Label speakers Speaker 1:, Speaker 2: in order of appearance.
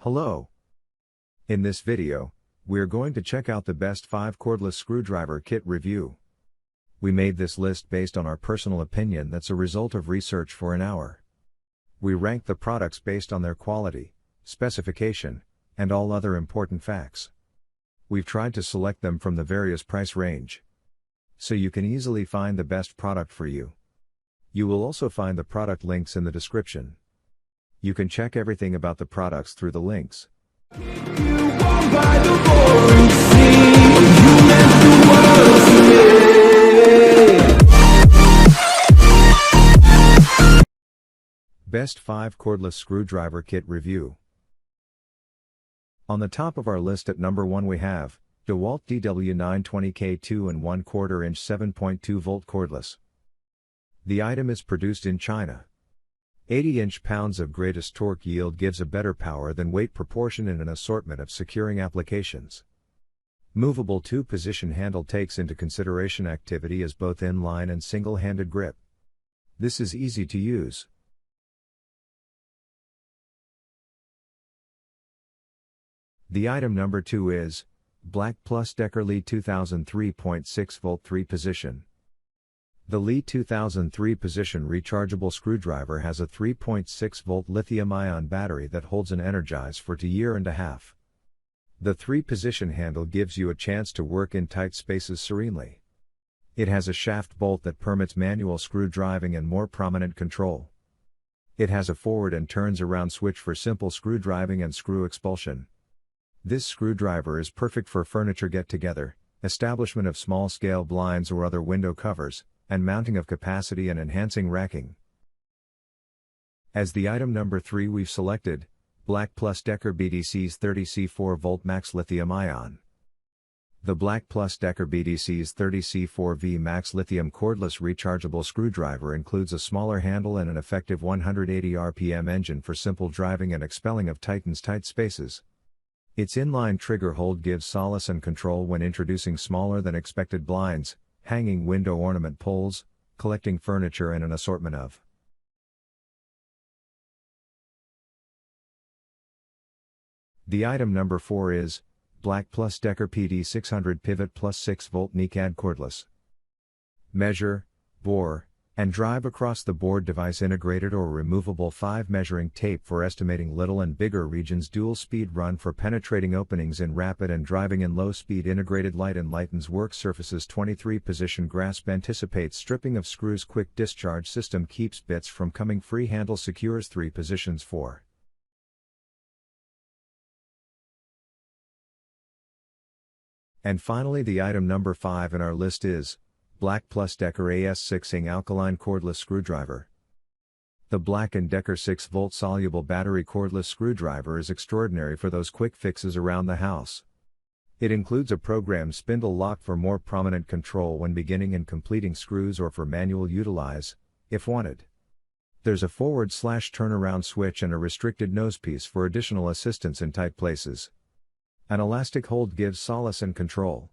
Speaker 1: Hello. In this video, we're going to check out the best 5 cordless screwdriver kit review. We made this list based on our personal opinion that's a result of research for an hour. We ranked the products based on their quality, specification, and all other important facts. We've tried to select them from the various price range, so you can easily find the best product for you. You will also find the product links in the description. You can check everything about the products through the links. Best 5 cordless screwdriver kit review. On the top of our list at number 1 we have DeWalt DW920K 2 1/4 inch 7.2 volt cordless. The item is produced in China. 80 inch-pounds of greatest torque yield gives a better power than weight proportion in an assortment of securing applications. Movable 2-position handle takes into consideration activity as both inline and single-handed grip. This is easy to use. The item number 2 is Black Plus Decker Lee 2003 3.6 volt 3-position. The Lee 2003 position rechargeable screwdriver has a 3.6 volt lithium-ion battery that holds an energize for 1.5 years. The 3-position handle gives you a chance to work in tight spaces serenely. It has a shaft bolt that permits manual screw driving and more prominent control. It has a forward and turns around switch for simple screw driving and screw expulsion. This screwdriver is perfect for furniture get-together, establishment of small-scale blinds or other window covers, and mounting of capacity and enhancing racking. As the item number 3 we've selected, Black Plus Decker BDC's 30C 4V Max Lithium-Ion. The Black Plus Decker BDC's 30C 4V Max Lithium cordless rechargeable screwdriver includes a smaller handle and an effective 180 RPM engine for simple driving and expelling of tight spaces. Its inline trigger hold gives solace and control when introducing smaller than expected blinds, hanging window ornament poles, collecting furniture and an assortment of. The item number 4 is Black Plus Decker PD 600 Pivot Plus 6 volt Nicad cordless. Measure, bore, and drive across the board device integrated or removable 5 measuring tape for estimating little and bigger regions dual speed run for penetrating openings in rapid and driving in low speed integrated light enlightens work surfaces 23 position grasp anticipates stripping of screws quick discharge system keeps bits from coming free handle secures 3 positions 4. And finally the item number 5 in our list is Black Plus Decker AS6 Alkaline cordless screwdriver. The Black & Decker 6-volt soluble battery cordless screwdriver is extraordinary for those quick fixes around the house. It includes a programmed spindle lock for more prominent control when beginning and completing screws or for manual utilize, if wanted. There's a forward/turnaround switch and a restricted nosepiece for additional assistance in tight places. An elastic hold gives solace and control.